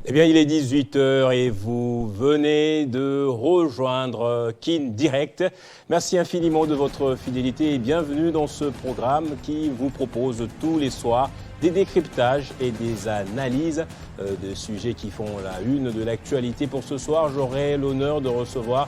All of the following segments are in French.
Eh bien, il est 18h et vous venez de rejoindre Kin Direct. Merci infiniment de votre fidélité et bienvenue dans ce programme qui vous propose tous les soirs des décryptages et des analyses de sujets qui font la une de l'actualité. Pour ce soir, j'aurai l'honneur de recevoir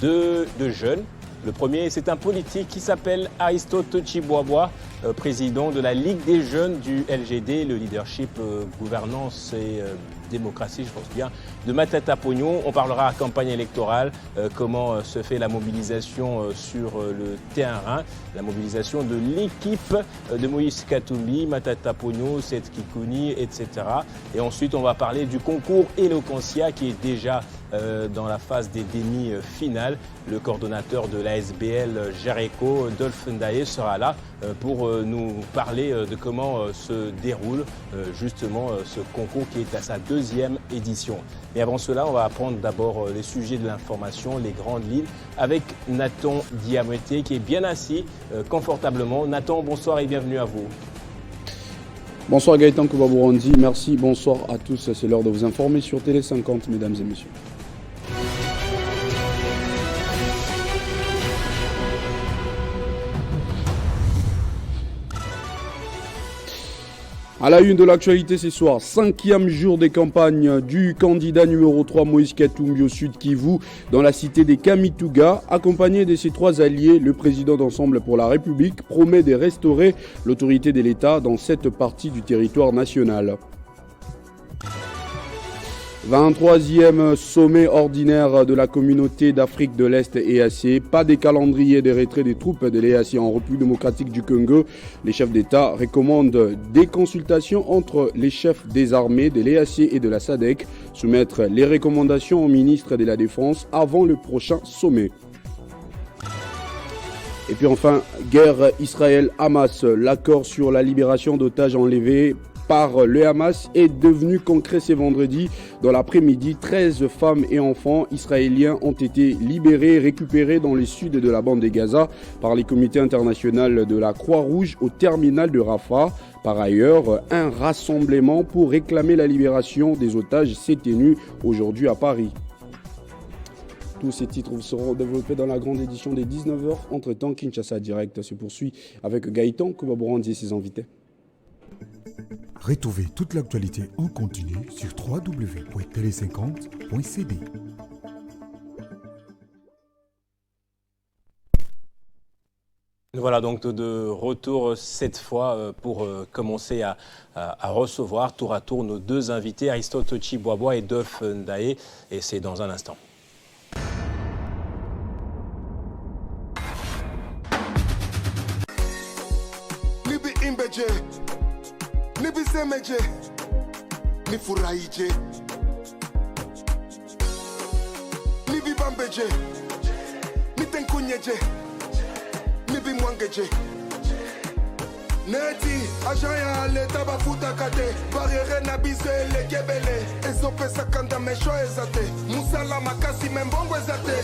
deux jeunes. Le premier, c'est un politique qui s'appelle Aristote Tshibwabwa, président de la Ligue des jeunes du LGD, le leadership gouvernance et démocratie, je pense bien, de Matata Pognon. On parlera campagne électorale, comment se fait la mobilisation sur le terrain, la mobilisation de l'équipe de Moïse Katumbi, Matata Pognon, Seth Kikouni, etc. Et ensuite, on va parler du concours Eloquentia qui est déjà dans la phase des demi-finales. Le coordonnateur de l'ASBL Jareco, Dolph Ndaye, sera là pour nous parler de comment se déroule justement ce concours qui est à sa deuxième édition. Mais avant cela, on va apprendre d'abord les sujets de l'information, les grandes lignes, avec Nathan Diameté qui est bien assis confortablement. Nathan, bonsoir et bienvenue à vous. Bonsoir Gaëtan Koubabourandi, merci, bonsoir à tous. C'est l'heure de vous informer sur Télé 50, mesdames et messieurs. À la une de l'actualité ce soir, 5e jour des campagnes du candidat numéro 3 Moïse Katumbi au Sud Kivu dans la cité des Kamituga. Accompagné de ses trois alliés, le président d'Ensemble pour la République promet de restaurer l'autorité de l'État dans cette partie du territoire national. 23e sommet ordinaire de la communauté d'Afrique de l'Est EAC. Pas de calendrier de retrait des troupes de l'EAC en République démocratique du Congo. Les chefs d'État recommandent des consultations entre les chefs des armées de l'EAC et de la SADC. Soumettre les recommandations au ministre de la Défense avant le prochain sommet. Et puis enfin, guerre Israël-Hamas. L'accord sur la libération d'otages enlevés par le Hamas est devenu concret ce vendredi. Dans l'après-midi, 13 femmes et enfants israéliens ont été libérés et récupérés dans le sud de la bande de Gaza par les comités internationaux de la Croix-Rouge au terminal de Rafah. Par ailleurs, un rassemblement pour réclamer la libération des otages s'est tenu aujourd'hui à Paris. Tous ces titres seront développés dans la grande édition des 19h. Entre-temps, Kinshasa Direct se poursuit avec Gaëtan Koubabourandi et ses invités. Retrouvez toute l'actualité en continu sur www.tele50.cd. Voilà donc de retour cette fois pour commencer à recevoir tour à tour nos deux invités, Aristote Tshibwabwa et Dolph Ndaye, et c'est dans un instant. Nibisemeje, nifurahije, nibibambeje, nitenkunyeje, nibimwangeje. Neti, ajaya leta bafuta kate, barriere na bise le kebele, ezopesa kanda mesho ezate, musala makasi membongo ezate.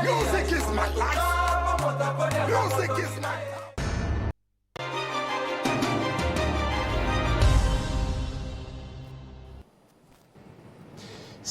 Music is my life. Music is my life.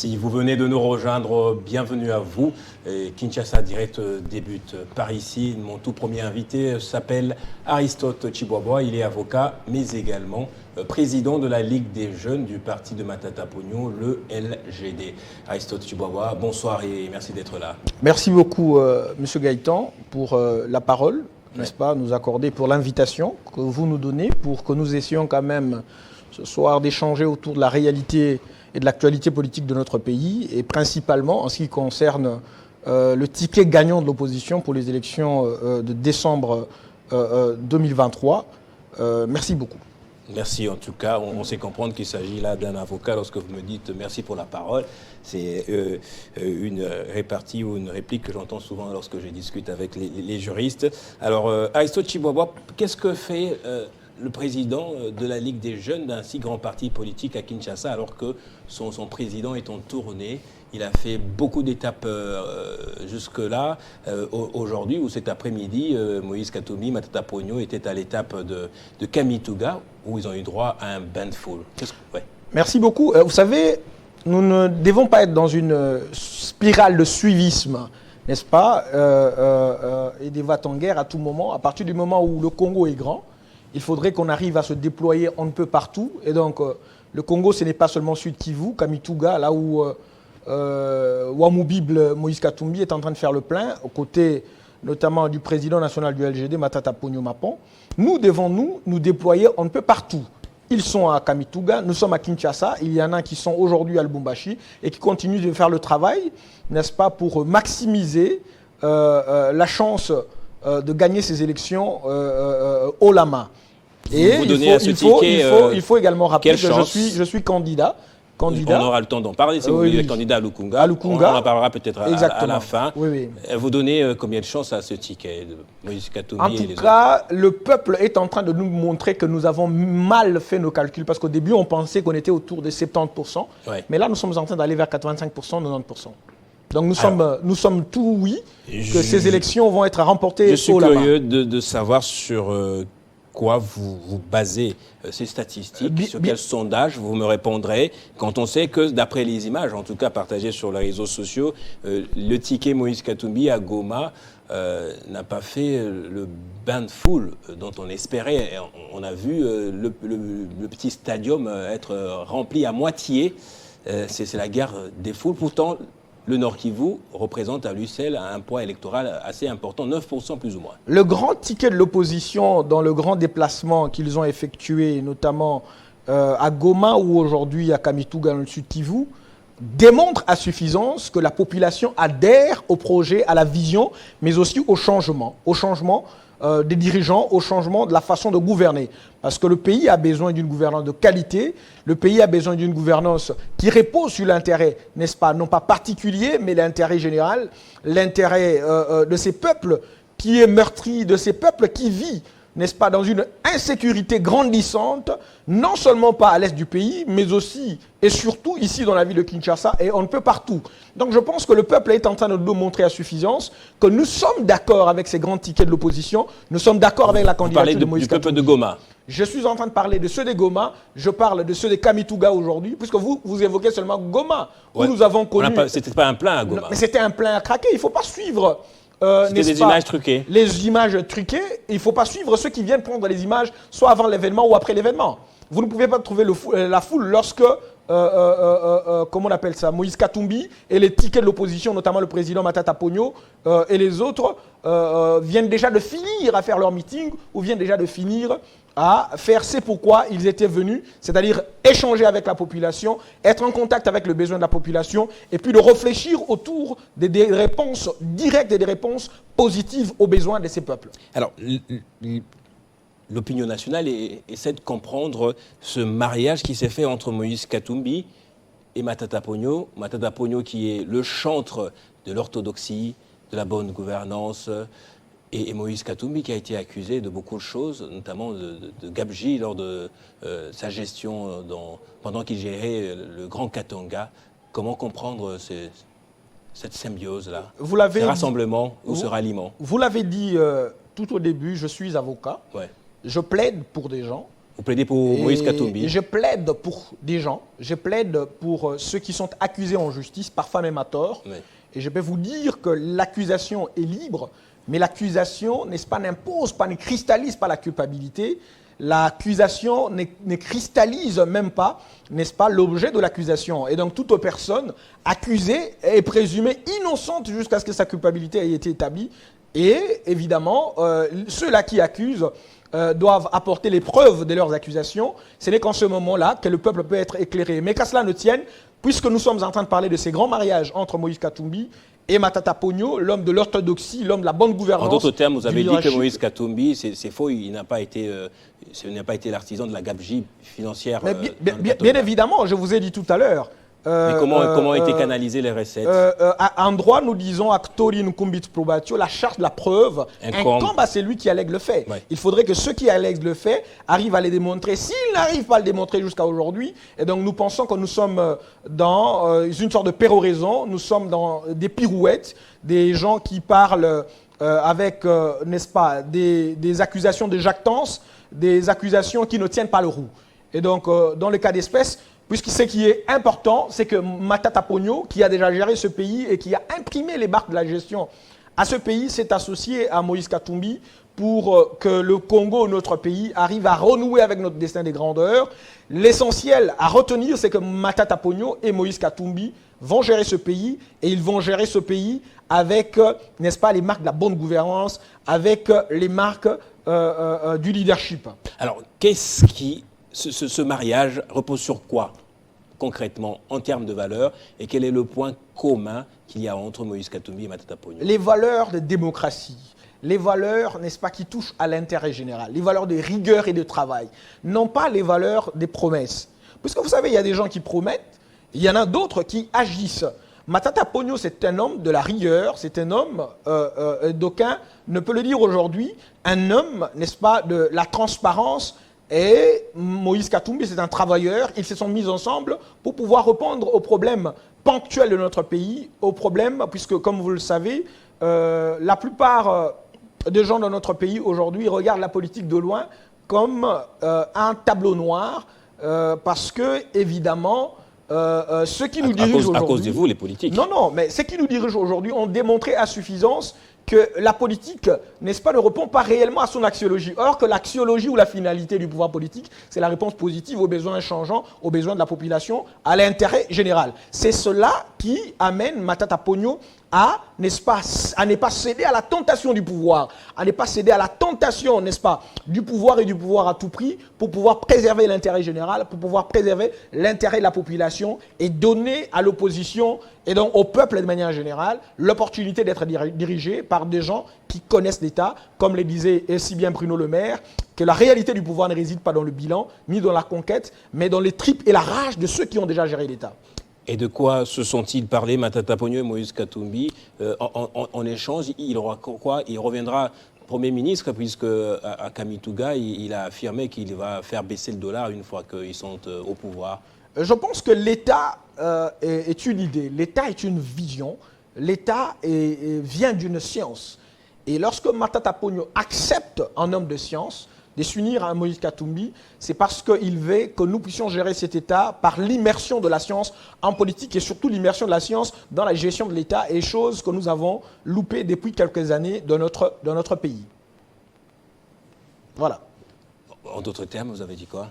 Si vous venez de nous rejoindre, bienvenue à vous. Et Kinshasa Direct débute par ici. Mon tout premier invité s'appelle Aristote Tshibwabwa. Il est avocat, mais également président de la Ligue des jeunes du parti de Matata Ponyo, le LGD. Aristote Tshibwabwa, bonsoir et merci d'être là. Merci beaucoup, Monsieur Gaëtan, pour la parole, n'est-ce pas, nous accorder, pour l'invitation que vous nous donnez, pour que nous essayons quand même ce soir d'échanger autour de la réalité et de l'actualité politique de notre pays, et principalement en ce qui concerne le ticket gagnant de l'opposition pour les élections de décembre 2023. Merci beaucoup. Merci en tout cas. On sait comprendre qu'il s'agit là d'un avocat. Lorsque vous me dites merci pour la parole, c'est une répartie ou une réplique que j'entends souvent lorsque je discute avec les juristes. Alors, Aristote Tshibwabwa, qu'est-ce que fait le président de la Ligue des jeunes d'un si grand parti politique à Kinshasa, alors que son président est en tournée? Il a fait beaucoup d'étapes jusque-là. Aujourd'hui, ou cet après-midi, Moïse Katumbi, Matata Ponyo étaient à l'étape de Kamituga, où ils ont eu droit à un bain de foule. Merci beaucoup. Vous savez, nous ne devons pas être dans une spirale de suivisme, n'est-ce pas, et des va-t-en-guerre à tout moment. À partir du moment où le Congo est grand, il faudrait qu'on arrive à se déployer on ne peut partout. Et donc, le Congo, ce n'est pas seulement Sud Kivu, Kamituga, là où Ouamoubible Moïse Katumbi est en train de faire le plein, aux côtés notamment du président national du LGD, Matata Ponyo Mapon. Nous devons nous déployer on ne peut partout. Ils sont à Kamituga, nous sommes à Kinshasa, il y en a qui sont aujourd'hui à Lubumbashi et qui continuent de faire le travail, n'est-ce pas, pour maximiser la chance de gagner ces élections haut la main. Et il faut également rappeler que je suis candidat. On aura le temps d'en parler. Si vous voulez être candidat à Lukunga, on en parlera peut-être à la fin. Oui. Vous donnez combien de chances à ce ticket de Moïse Katumbi? En tout cas, le peuple est en train de nous montrer que nous avons mal fait nos calculs. Parce qu'au début, on pensait qu'on était autour de 70%. Ouais. Mais là, nous sommes en train d'aller vers 85%, 90%. Donc nous sommes tout oui que ces élections vont être remportées. Je suis curieux de savoir sur quoi vous basez ces statistiques, sur quel sondage vous me répondrez, quand on sait que d'après les images, en tout cas partagées sur les réseaux sociaux, le ticket Moïse Katumbi à Goma n'a pas fait le bain de foule dont on espérait. On a vu le petit stadium être rempli à moitié. C'est la guerre des foules. Pourtant, le Nord Kivu représente à lui seul un poids électoral assez important, 9% plus ou moins. Le grand ticket de l'opposition dans le grand déplacement qu'ils ont effectué, notamment à Goma ou aujourd'hui à Kamituga dans le Sud Kivu, démontre à suffisance que la population adhère au projet, à la vision, mais aussi au changement des dirigeants, au changement de la façon de gouverner. Parce que le pays a besoin d'une gouvernance de qualité, le pays a besoin d'une gouvernance qui repose sur l'intérêt, n'est-ce pas, non pas particulier, mais l'intérêt général, l'intérêt de ces peuples qui est meurtri, de ces peuples qui vivent, n'est-ce pas, dans une insécurité grandissante, non seulement pas à l'est du pays, mais aussi et surtout ici dans la ville de Kinshasa, et on ne peut partout. Donc je pense que le peuple est en train de nous montrer à suffisance que nous sommes d'accord avec ces grands tickets de l'opposition, nous sommes d'accord avec la candidature de Moïse Katumbi. Du peuple de Goma. Je suis en train de parler de ceux des Goma, je parle de ceux des Kamituga aujourd'hui, puisque vous évoquez seulement Goma, où nous avons connu... C'était pas un plein à Goma. Non, mais c'était un plein à craquer, il ne faut pas suivre... C'était des images truquées. Les images truquées, il ne faut pas suivre ceux qui viennent prendre les images, soit avant l'événement ou après l'événement. Vous ne pouvez pas trouver la foule lorsque, comment on appelle ça, Moïse Katumbi et les tickets de l'opposition, notamment le président Matata Ponyo et les autres, viennent déjà de finir à faire leur meeting ou viennent déjà de finir à faire c'est pourquoi ils étaient venus, c'est-à-dire échanger avec la population, être en contact avec le besoin de la population et puis de réfléchir autour des réponses directes et des réponses positives aux besoins de ces peuples. Alors, l'opinion nationale essaie de comprendre ce mariage qui s'est fait entre Moïse Katumbi et Matata Ponyo. Matata Ponyo qui est le chantre de l'orthodoxie, de la bonne gouvernance, et Moïse Katumbi qui a été accusé de beaucoup de choses, notamment de gabegie lors de sa gestion pendant qu'il gérait le Grand Katanga. Comment comprendre cette symbiose-là, ce rassemblement ou ce ralliement? Vous l'avez dit tout au début, je suis avocat. Ouais. Je plaide pour des gens. Vous plaidez pour Moïse Katumbi. Et je plaide pour des gens, je plaide pour ceux qui sont accusés en justice, parfois même à tort. Oui. Et je peux vous dire que l'accusation est libre, mais l'accusation, n'est-ce pas, n'impose pas, ne cristallise pas la culpabilité. L'accusation ne cristallise même pas, n'est-ce pas, l'objet de l'accusation. Et donc toute personne accusée est présumée innocente jusqu'à ce que sa culpabilité ait été établie. Et évidemment, ceux-là qui accusent doivent apporter les preuves de leurs accusations. Ce n'est qu'en ce moment-là que le peuple peut être éclairé. Mais qu'à cela ne tienne, puisque nous sommes en train de parler de ces grands mariages entre Moïse Katumbi et Matata Ponyo, l'homme de l'orthodoxie, l'homme de la bonne gouvernance. En d'autres termes, vous avez dit que leadership. Moïse Katumbi, c'est faux, il n'a pas été l'artisan de la gabegie financière. Mais bien évidemment, je vous ai dit tout à l'heure. Mais comment ont été canalisées les recettes? En droit, nous disons actori nucumbit probatio, la charge de la preuve incombe à celui qui allègue le fait. Ouais. Il faudrait que ceux qui allèguent le fait arrivent à les démontrer. S'ils n'arrivent pas à le démontrer jusqu'à aujourd'hui, et donc nous pensons que nous sommes dans une sorte de péroraison, nous sommes dans des pirouettes, des gens qui parlent avec, n'est-ce pas, des accusations de jactance, des accusations qui ne tiennent pas le roux. Et donc, dans le cas d'espèce, puisque ce qui est important, c'est que Matata Ponyo, qui a déjà géré ce pays et qui a imprimé les marques de la gestion à ce pays, s'est associé à Moïse Katumbi pour que le Congo, notre pays, arrive à renouer avec notre destin des grandeurs. L'essentiel à retenir, c'est que Matata Ponyo et Moïse Katumbi vont gérer ce pays, et ils vont gérer ce pays avec, n'est-ce pas, les marques de la bonne gouvernance, avec les marques du leadership. Alors, qu'est-ce qui... Ce mariage repose sur quoi, concrètement, en termes de valeurs, et quel est le point commun qu'il y a entre Moïse Katumbi et Matata Ponyo? Les valeurs de démocratie, les valeurs, n'est-ce pas, qui touchent à l'intérêt général, les valeurs de rigueur et de travail, non pas les valeurs des promesses. Puisque vous savez, il y a des gens qui promettent, il y en a d'autres qui agissent. Matata Ponyo, c'est un homme de la rigueur, c'est un homme, d'aucuns ne peut le dire aujourd'hui, un homme, n'est-ce pas, de la transparence. Et Moïse Katumbi, c'est un travailleur. Ils se sont mis ensemble pour pouvoir répondre aux problèmes ponctuels de notre pays, aux problèmes, puisque, comme vous le savez, la plupart des gens dans notre pays aujourd'hui regardent la politique de loin comme un tableau noir, parce que, évidemment, ceux qui nous dirigent aujourd'hui... À cause de vous, les politiques. Non, mais ceux qui nous dirigent aujourd'hui ont démontré à suffisance que la politique, n'est-ce pas, ne répond pas réellement à son axiologie. Or que l'axiologie ou la finalité du pouvoir politique, c'est la réponse positive aux besoins changeants, aux besoins de la population, à l'intérêt général. C'est cela qui amène Matata Ponyo à, n'est-ce pas, à ne pas céder à la tentation du pouvoir, à ne pas céder à la tentation, n'est-ce pas, du pouvoir et du pouvoir à tout prix, pour pouvoir préserver l'intérêt général, pour pouvoir préserver l'intérêt de la population et donner à l'opposition et donc au peuple de manière générale l'opportunité d'être dirigé par des gens qui connaissent l'État, comme le disait si bien Bruno Le Maire, que la réalité du pouvoir ne réside pas dans le bilan, ni dans la conquête, mais dans les tripes et la rage de ceux qui ont déjà géré l'État. Et de quoi se sont-ils parlé, Matata Ponyo et Moïse Katumbi? En échange, il aura quoi? Il reviendra Premier ministre, puisque à Kamituga, il a affirmé qu'il va faire baisser le dollar une fois qu'ils sont au pouvoir. Je pense que l'État est une idée, l'État est une vision, l'État vient d'une science. Et lorsque Matata Ponyo accepte un homme de science de s'unir à Moïse Katumbi, c'est parce qu'il veut que nous puissions gérer cet État par l'immersion de la science en politique et surtout l'immersion de la science dans la gestion de l'État, et chose que nous avons loupée depuis quelques années dans notre pays. Voilà. En d'autres termes, vous avez dit quoi?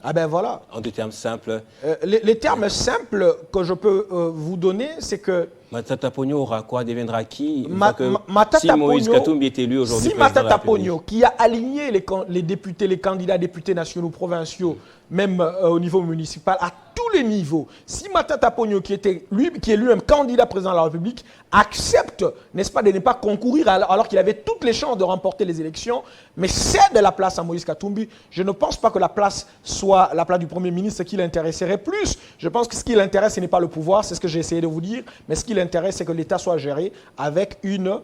Ah ben voilà. En des termes simples. Les termes simples que je peux vous donner, c'est que Matata Ponyo aura quoi? Deviendra qui? Si Matata Moïse Ponyo, Katumbi est élu aujourd'hui si président de la Matata République. Ponyo, qui a aligné les députés, les candidats députés nationaux, provinciaux, même au niveau municipal, à tous les niveaux, si Matata Ponyo, qui est lui-même candidat président de la République, accepte, n'est-ce pas, de ne pas concourir alors qu'il avait toutes les chances de remporter les élections, mais cède la place à Moïse Katumbi, je ne pense pas que la place soit la place du Premier ministre, ce qui l'intéresserait plus. Je pense que ce qui l'intéresse, ce n'est pas le pouvoir, c'est ce que j'ai essayé de vous dire, mais ce qui l'intéresse, c'est que l'État soit géré avec une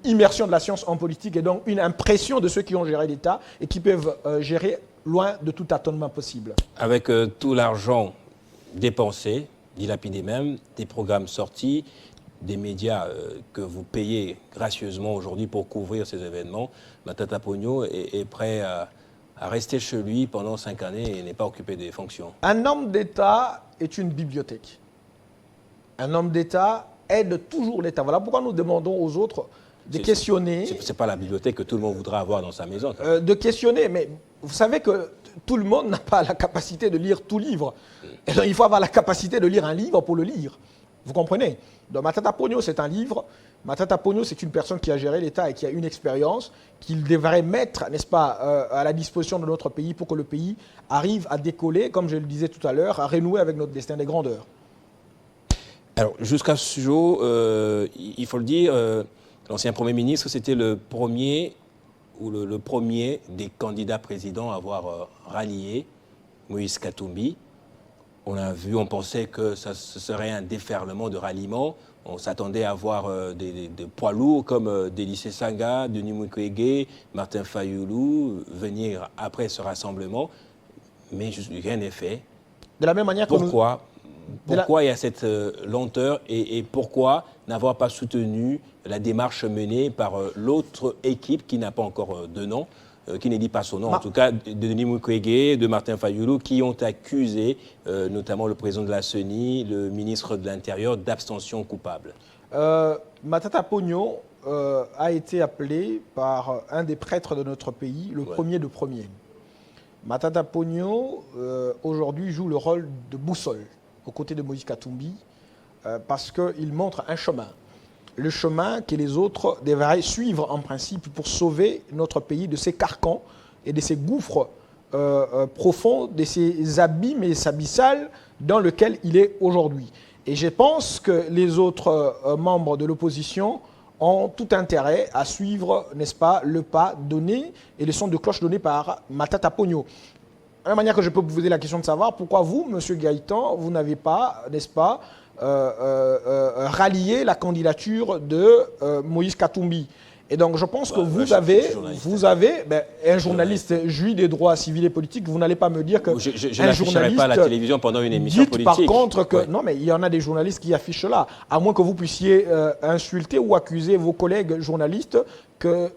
immersion de la science en politique et donc une impression de ceux qui ont géré l'État et qui peuvent gérer loin de tout tâtonnement possible. Avec tout l'argent dépensé, dilapidé même, des programmes sortis, des médias que vous payez gracieusement aujourd'hui pour couvrir ces événements, Matata Ponyo est prêt à rester chez lui pendant 5 années et n'est pas occupé des fonctions? Un homme d'État est une bibliothèque. Un homme d'État aide toujours l'État. Voilà pourquoi nous demandons aux autres de questionner. Ce n'est pas la bibliothèque que tout le monde voudra avoir dans sa maison. De questionner, mais vous savez que tout le monde n'a pas la capacité de lire tout livre. Et donc, il faut avoir la capacité de lire un livre pour le lire. Vous comprenez? Donc Matata Ponyo, c'est un livre. Matata Ponyo, c'est une personne qui a géré l'État et qui a une expérience qu'il devrait mettre, n'est-ce pas, à la disposition de notre pays pour que le pays arrive à décoller, comme je le disais tout à l'heure, à renouer avec notre destin des grandeurs. Alors, jusqu'à ce jour, il faut le dire, l'ancien Premier ministre, c'était le premier ou le premier des candidats présidents à avoir rallié Moïse Katumbi. On a vu, on pensait que ce serait un déferlement de ralliement. On s'attendait à voir des poids lourds comme Délice Sanga, Denis Mukwege, Martin Fayoulou venir après ce rassemblement. Mais rien n'est fait. De la même manière que Pourquoi il y a cette lenteur et pourquoi n'avoir pas soutenu la démarche menée par l'autre équipe qui n'a pas encore de nom, qui ne dit pas son nom, en tout cas de Denis Mukwege, de Martin Fayoulou, qui ont accusé notamment le président de la CENI, le ministre de l'Intérieur, d'abstention coupable? Matata Ponyo a été appelé par un des prêtres de notre pays, le premier de premier. Matata Ponyo, aujourd'hui, joue le rôle de boussole aux côtés de Moïse Katumbi, parce qu'il montre un chemin. Le chemin que les autres devraient suivre en principe pour sauver notre pays de ces carcans et de ces gouffres profonds, de ces abîmes et ces abyssales dans lesquels il est aujourd'hui. Et je pense que les autres membres de l'opposition ont tout intérêt à suivre, n'est-ce pas, le pas donné et le son de cloche donné par Matata Ponyo. De la manière que je peux vous poser la question de savoir pourquoi vous, M. Gaëtan, vous n'avez pas, n'est-ce pas, rallié la candidature de Moïse Katumbi. Et donc je pense que vous avez un journaliste jouit des droits civils et politiques, vous n'allez pas me dire que je n'afficherai pas à la télévision pendant une émission politique. Par contre que non, mais il y en a des journalistes qui affichent là, à moins que vous puissiez insulter ou accuser vos collègues journalistes que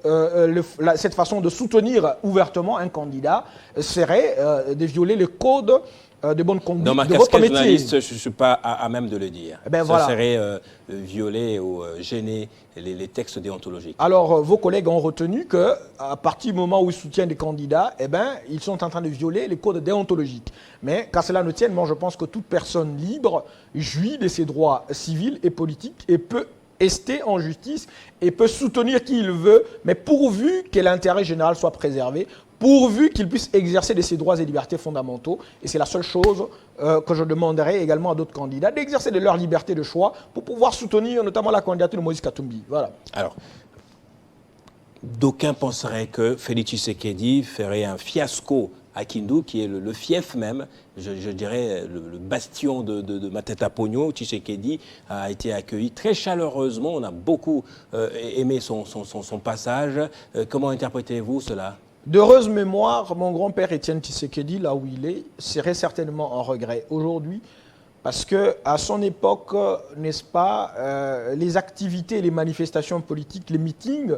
cette façon de soutenir ouvertement un candidat serait de violer le code de bonne conduite dans ma de votre métier. Journaliste, je ne suis pas à même de le dire. Ben ça voilà. serait violer ou gêner les textes déontologiques. Alors, vos collègues ont retenu qu'à partir du moment où ils soutiennent des candidats, ils sont en train de violer les codes déontologiques. Mais qu'à cela ne tienne, moi je pense que toute personne libre jouit de ses droits civils et politiques et peut ester en justice et peut soutenir qui il veut, mais pourvu que l'intérêt général soit préservé, pourvu qu'il puisse exercer de ses droits et libertés fondamentaux. Et c'est la seule chose que je demanderai également à d'autres candidats, d'exercer de leur liberté de choix pour pouvoir soutenir notamment la candidature de Moïse Katumbi. Voilà. Alors, d'aucuns penseraient que Félix Tshisekedi ferait un fiasco à Kindu, qui est le fief même, je dirais le bastion de Matata Ponyo. Tshisekedi a été accueilli très chaleureusement, on a beaucoup aimé son passage. Comment interprétez-vous cela ? D'heureuse mémoire, mon grand-père Étienne Tshisekedi, là où il est, serait certainement en regret aujourd'hui, parce qu'à son époque, n'est-ce pas, les activités, les manifestations politiques, les meetings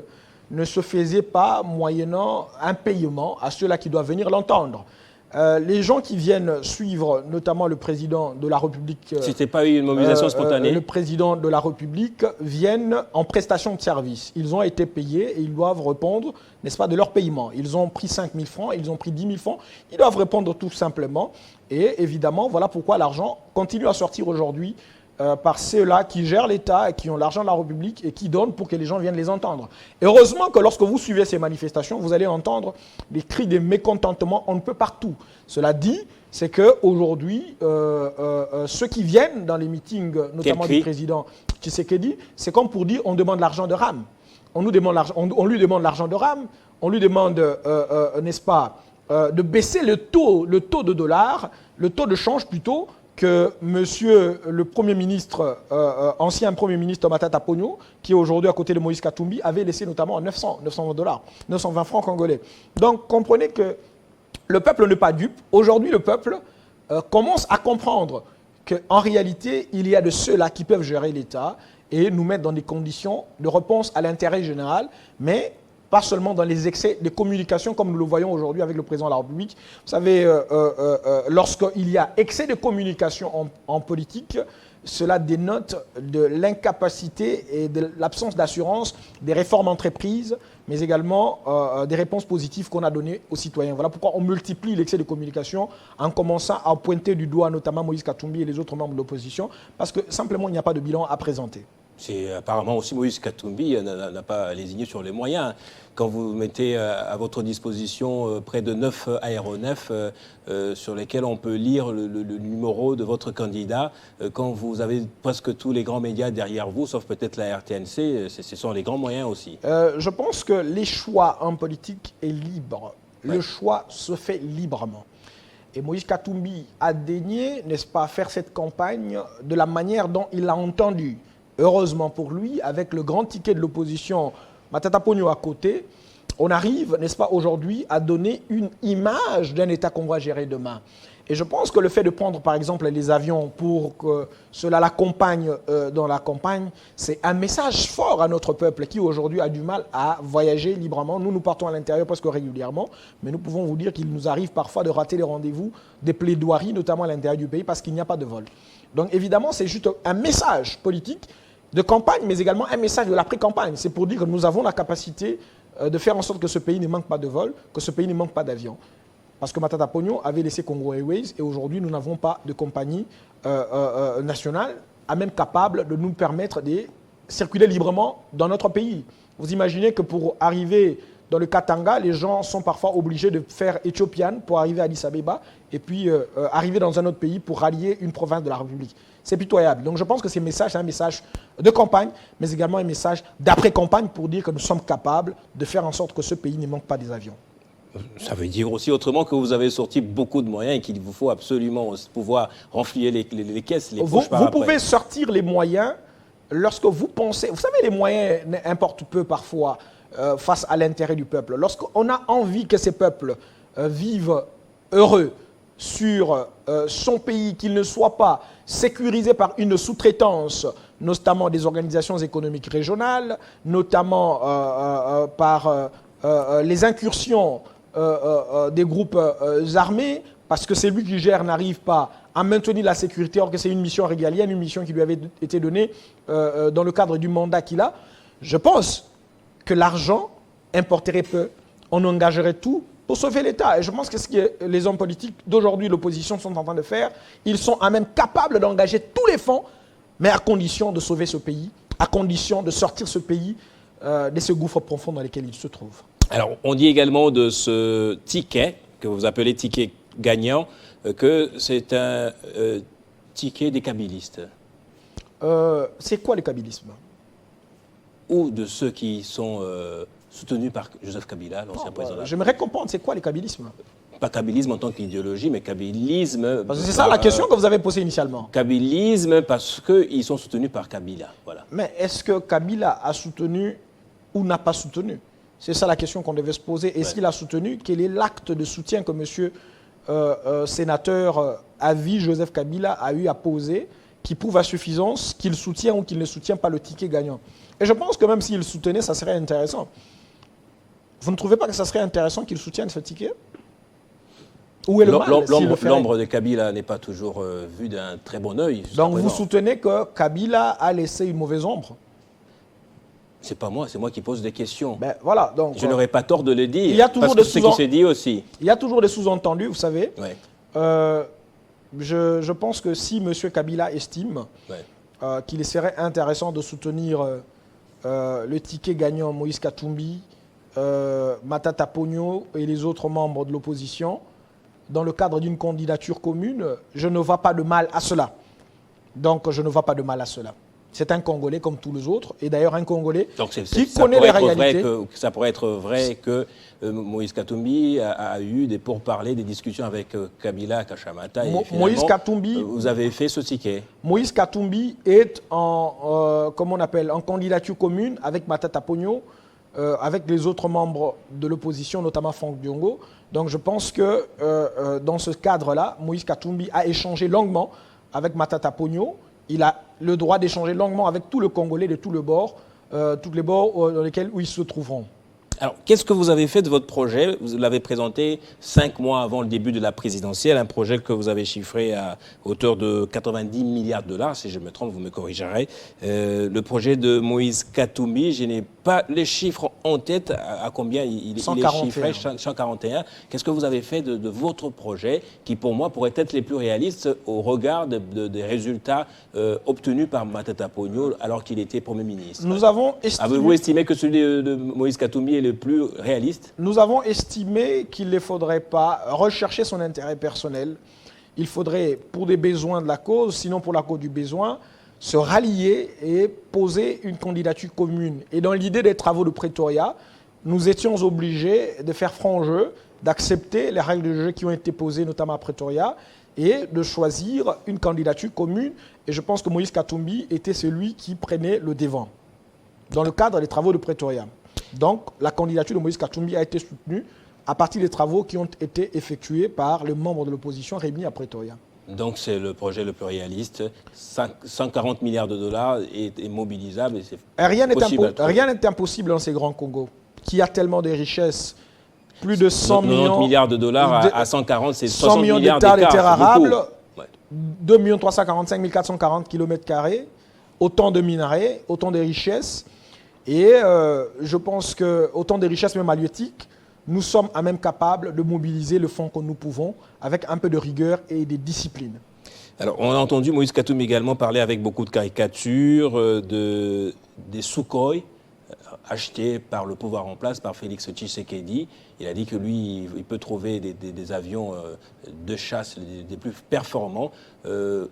ne se faisaient pas moyennant un paiement à ceux-là qui doivent venir l'entendre. Les gens qui viennent suivre, notamment le président de la République... C'était pas eu une mobilisation spontanée. Le président de la République viennent en prestation de service. Ils ont été payés et ils doivent répondre, n'est-ce pas, de leur paiement. Ils ont pris 5 000 francs, ils ont pris 10 000 francs. Ils doivent répondre tout simplement. Et évidemment, voilà pourquoi l'argent continue à sortir aujourd'hui par ceux-là qui gèrent l'État et qui ont l'argent de la République et qui donnent pour que les gens viennent les entendre. Et heureusement que lorsque vous suivez ces manifestations, vous allez entendre des cris de mécontentement on ne peut partout. Cela dit, c'est qu'aujourd'hui, ceux qui viennent dans les meetings, notamment du président Tshisekedi, c'est comme pour dire on demande l'argent de RAM. On lui demande l'argent de RAM, on lui demande, n'est-ce pas, de baisser le taux de dollar, le taux de change plutôt, que monsieur le Premier ministre, ancien Premier ministre Matata Ponyo, qui est aujourd'hui à côté de Moïse Katumbi, avait laissé notamment 920 dollars, 920 francs congolais. Donc comprenez que le peuple n'est pas dupe. Aujourd'hui, le peuple commence à comprendre qu'en réalité, il y a de ceux-là qui peuvent gérer l'État et nous mettre dans des conditions de réponse à l'intérêt général, mais pas seulement dans les excès de communication comme nous le voyons aujourd'hui avec le président de la République. Vous savez, lorsqu'il y a excès de communication en politique, cela dénote de l'incapacité et de l'absence d'assurance des réformes entreprises, mais également des réponses positives qu'on a données aux citoyens. Voilà pourquoi on multiplie l'excès de communication en commençant à pointer du doigt notamment Moïse Katumbi et les autres membres de l'opposition, parce que simplement il n'y a pas de bilan à présenter. C'est apparemment aussi Moïse Katumbi n'a pas lésigné sur les moyens. Quand vous mettez à votre disposition près de 9 aéronefs sur lesquels on peut lire le numéro de votre candidat, quand vous avez presque tous les grands médias derrière vous, sauf peut-être la RTNC, ce sont les grands moyens aussi. Je pense que les choix en politique est libre. Ouais. Le choix se fait librement. Et Moïse Katumbi a daigné, n'est-ce pas, faire cette campagne de la manière dont il l'a entendu. Heureusement pour lui, avec le grand ticket de l'opposition, Matata Ponyo à côté, on arrive, n'est-ce pas, aujourd'hui à donner une image d'un État qu'on va gérer demain. Et je pense que le fait de prendre, par exemple, les avions pour que cela l'accompagne dans la campagne, c'est un message fort à notre peuple qui aujourd'hui a du mal à voyager librement. Nous partons à l'intérieur presque régulièrement, mais nous pouvons vous dire qu'il nous arrive parfois de rater les rendez-vous, des plaidoiries, notamment à l'intérieur du pays, parce qu'il n'y a pas de vol. Donc évidemment, c'est juste un message politique de campagne, mais également un message de l'après-campagne. C'est pour dire que nous avons la capacité de faire en sorte que ce pays ne manque pas de vol, que ce pays ne manque pas d'avions. Parce que Matata Ponyo avait laissé Congo Airways et aujourd'hui, nous n'avons pas de compagnie nationale à même capable de nous permettre de circuler librement dans notre pays. Vous imaginez que pour arriver dans le Katanga, les gens sont parfois obligés de faire Ethiopian pour arriver à Addis Abeba et puis arriver dans un autre pays pour rallier une province de la République. C'est pitoyable. Donc je pense que ce message, c'est un message de campagne, mais également un message d'après-campagne pour dire que nous sommes capables de faire en sorte que ce pays ne manque pas des avions. Ça veut dire aussi autrement que vous avez sorti beaucoup de moyens et qu'il vous faut absolument pouvoir renflouer les caisses, les poches par après. Vous pouvez sortir les moyens lorsque vous pensez... Vous savez, les moyens importent peu parfois face à l'intérêt du peuple. Lorsqu'on a envie que ces peuples vivent heureux sur son pays, qu'il ne soit pas sécurisé par une sous-traitance, notamment des organisations économiques régionales, notamment par les incursions des groupes armés, parce que celui qui gère n'arrive pas à maintenir la sécurité, or que c'est une mission régalienne, une mission qui lui avait été donnée dans le cadre du mandat qu'il a. Je pense que l'argent importerait peu, on engagerait tout pour sauver l'État. Et je pense que ce que les hommes politiques d'aujourd'hui, l'opposition, sont en train de faire, ils sont à même capables d'engager tous les fonds, mais à condition de sauver ce pays, à condition de sortir ce pays de ce gouffre profond dans lequel il se trouve. Alors, on dit également de ce ticket, que vous appelez ticket gagnant, que c'est un ticket des kabylistes. C'est quoi le kabylisme? Ou de ceux qui sont soutenus par Joseph Kabila, l'ancien président. J'aimerais comprendre, c'est quoi le kabylisme? Pas kabylisme en tant qu'idéologie, mais kabylisme... Parce que c'est ça la question que vous avez posée initialement. Kabylisme parce qu'ils sont soutenus par Kabila, voilà. Mais est-ce que Kabila a soutenu ou n'a pas soutenu? C'est ça la question qu'on devait se poser. Est-ce qu'il a soutenu? Quel est l'acte de soutien que monsieur sénateur Avi Joseph Kabila a eu à poser qui prouve à suffisance qu'il soutient ou qu'il ne soutient pas le ticket gagnant? Et je pense que même s'il soutenait, ça serait intéressant. Vous ne trouvez pas que ça serait intéressant qu'il soutienne ce ticket? Où est le mal? L'ombre de Kabila n'est pas toujours vue d'un très bon œil. Donc vous soutenez que Kabila a laissé une mauvaise ombre? C'est pas moi, c'est moi qui pose des questions. Ben, voilà, donc, je n'aurais pas tort de le dire. Il y a toujours parce que c'est ce qui s'est dit aussi. Il y a toujours des sous-entendus, vous savez. Ouais. Je pense que si M. Kabila estime qu'il serait intéressant de soutenir le ticket gagnant Moïse Katumbi, Matata Ponyo et les autres membres de l'opposition, dans le cadre d'une candidature commune, je ne vois pas de mal à cela. Donc, je ne vois pas de mal à cela. C'est un Congolais comme tous les autres, et d'ailleurs un Congolais qui connaît les réalités. Ça pourrait être vrai que Moïse Katumbi a eu des pourparlers, des discussions avec Kabila, Kachamata, et Moïse Katumbi, vous avez fait ce ticket. Moïse Katumbi est en candidature commune avec Matata Ponyo, avec les autres membres de l'opposition, notamment Franck Diongo. Donc je pense que dans ce cadre-là, Moïse Katumbi a échangé longuement avec Matata Ponyo. Il a le droit d'échanger longuement avec tout le Congolais de tous les bords dans lesquels ils se trouveront. Alors, qu'est-ce que vous avez fait de votre projet? Vous l'avez présenté 5 mois avant le début de la présidentielle, un projet que vous avez chiffré à hauteur de 90 milliards de dollars, si je me trompe, vous me corrigerez. Le projet de Moïse Katumbi, je n'ai pas les chiffres en tête, à combien il est chiffré, 141. Qu'est-ce que vous avez fait de votre projet, qui pour moi pourrait être les plus réalistes au regard des résultats obtenus par Matata Ponyo alors qu'il était Premier ministre? Nous avons estimé... Avez-vous estimé que celui de Moïse Katumbi est le plus réaliste? Nous avons estimé qu'il ne faudrait pas rechercher son intérêt personnel. Il faudrait, pour des besoins de la cause, sinon pour la cause du besoin, se rallier et poser une candidature commune. Et dans l'idée des travaux de Pretoria, nous étions obligés de faire franc jeu, d'accepter les règles de jeu qui ont été posées, notamment à Pretoria, et de choisir une candidature commune. Et je pense que Moïse Katumbi était celui qui prenait le devant dans le cadre des travaux de Pretoria. Donc, la candidature de Moïse Katumbi a été soutenue à partir des travaux qui ont été effectués par les membres de l'opposition réunis à Pretoria. Donc, c'est le projet le plus réaliste. 140 milliards de dollars est mobilisable. Et rien n'est impossible dans ces grands Congo, qui a tellement de richesses. Plus de 100 milliards de dollars à 140, c'est 100 60 millions milliards d'hectares de d'écart, terres arables, ouais. 2 345 440 km², autant de minerais, autant de richesses. Et je pense que autant de richesses même halieutiques, nous sommes à même capables de mobiliser le fonds que nous pouvons avec un peu de rigueur et de discipline. Alors, on a entendu Moïse Katumbi également parler avec beaucoup de caricatures des Sukhoi achetés par le pouvoir en place, par Félix Tshisekedi. Il a dit que lui, il peut trouver des avions de chasse des plus performants.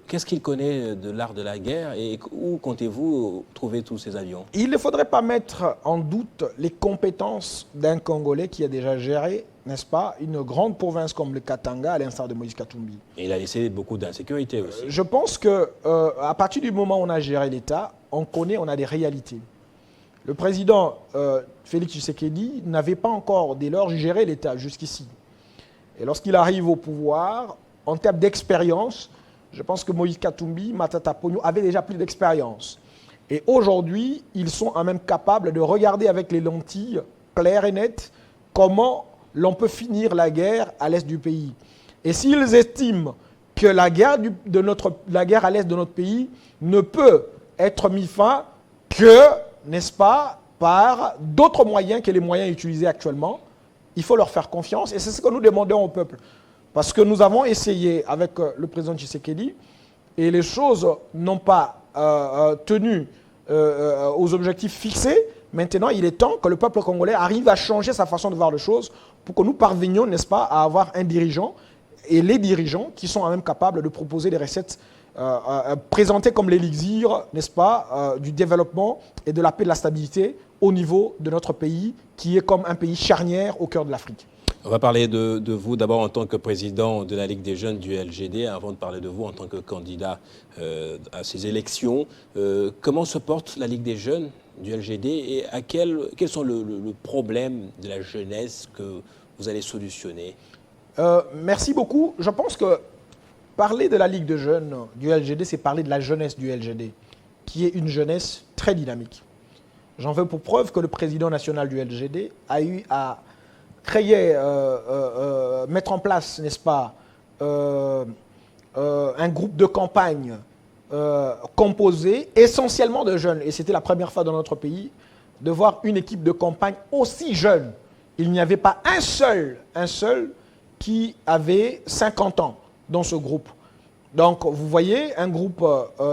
Qu'est-ce qu'il connaît de l'art de la guerre et où comptez-vous trouver tous ces avions? Il ne faudrait pas mettre en doute les compétences d'un Congolais qui a déjà géré, n'est-ce pas, une grande province comme le Katanga, à l'instar de Moïse Katumbi. Et il a laissé beaucoup d'insécurité aussi. Je pense qu'à partir du moment où on a géré l'État, on a des réalités. Le président Félix Tshisekedi n'avait pas encore, dès lors, géré l'État jusqu'ici. Et lorsqu'il arrive au pouvoir, en termes d'expérience, je pense que Moïse Katumbi, Matata Ponyo avaient déjà plus d'expérience. Et aujourd'hui, ils sont même capables de regarder avec les lentilles claires et nettes comment l'on peut finir la guerre à l'est du pays. Et s'ils estiment que la guerre à l'est de notre pays ne peut être mise fin que, n'est-ce pas, par d'autres moyens que les moyens utilisés actuellement, il faut leur faire confiance. Et c'est ce que nous demandons au peuple. Parce que nous avons essayé avec le président Tshisekedi et les choses n'ont pas tenu aux objectifs fixés. Maintenant, il est temps que le peuple congolais arrive à changer sa façon de voir les choses pour que nous parvenions, n'est-ce pas, à avoir un dirigeant et les dirigeants qui sont même capables de proposer des recettes présentées comme l'élixir, n'est-ce pas, du développement et de la paix et de la stabilité au niveau de notre pays, qui est comme un pays charnière au cœur de l'Afrique. On va parler de vous d'abord en tant que président de la Ligue des jeunes du LGD, avant de parler de vous en tant que candidat à ces élections. Comment se porte la Ligue des jeunes du LGD et quels sont le problème de la jeunesse que vous allez solutionner? Merci beaucoup. Je pense que parler de la Ligue de jeunes du LGD, c'est parler de la jeunesse du LGD, qui est une jeunesse très dynamique. J'en veux pour preuve que le président national du LGD a eu à créer, mettre en place, n'est-ce pas, un groupe de campagne composé essentiellement de jeunes. Et c'était la première fois dans notre pays de voir une équipe de campagne aussi jeune. Il n'y avait pas un seul qui avait 50 ans dans ce groupe. Donc, vous voyez, un groupe,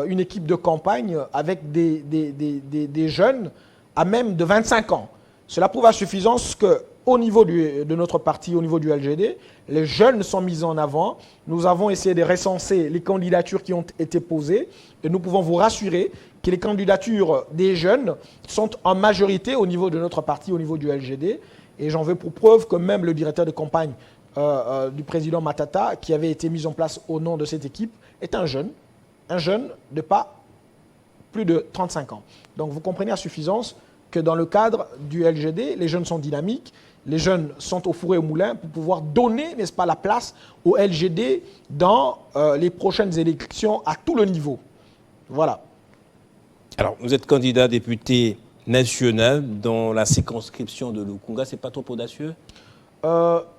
une équipe de campagne avec des jeunes à même de 25 ans. Cela prouve à suffisance qu'au niveau de notre parti, au niveau du LGD, les jeunes sont mis en avant. Nous avons essayé de recenser les candidatures qui ont été posées et nous pouvons vous rassurer que les candidatures des jeunes sont en majorité au niveau de notre parti, au niveau du LGD. Et j'en veux pour preuve que même le directeur de campagne du président Matata, qui avait été mis en place au nom de cette équipe, est un jeune de pas plus de 35 ans. Donc vous comprenez à suffisance que dans le cadre du LGD, les jeunes sont dynamiques, les jeunes sont au four et au moulin pour pouvoir donner, n'est-ce pas, la place au LGD dans les prochaines élections à tout le niveau. Voilà. Alors, vous êtes candidat député national dans la circonscription de Lukunga, c'est pas trop audacieux?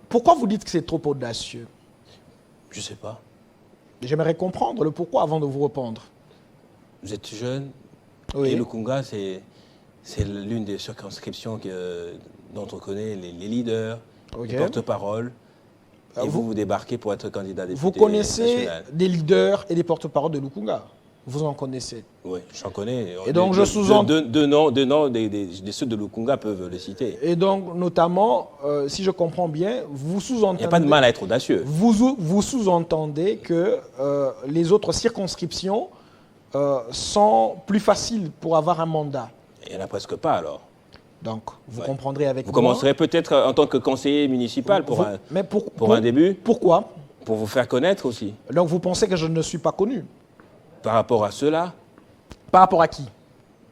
Pourquoi vous dites que c'est trop audacieux? Je sais pas. J'aimerais comprendre le pourquoi avant de vous répondre. Vous êtes jeune, Oui. et Lukunga, c'est l'une des circonscriptions dont on connaît les leaders, Ok. les porte-paroles. Et vous débarquez pour être candidat député Vous connaissez national. des leaders et des porte-paroles de Lukunga. Vous en connaissez. Oui, j'en connais. Et donc, je sous-entends... Deux noms, des ceux de Lukunga peuvent le citer. Et donc, notamment, si je comprends bien, vous Il sous-entendez... n'y a pas de mal à être audacieux. Vous sous-entendez que les autres circonscriptions sont plus faciles pour avoir un mandat. Il n'y en a presque pas alors. Donc, vous Ouais. comprendrez avec Vous moi... commencerez peut-être en tant que conseiller municipal pour un début, Pourquoi? pour vous faire connaître aussi. Donc, vous pensez que je ne suis pas connu? Par rapport à ceux-là, Par rapport à qui?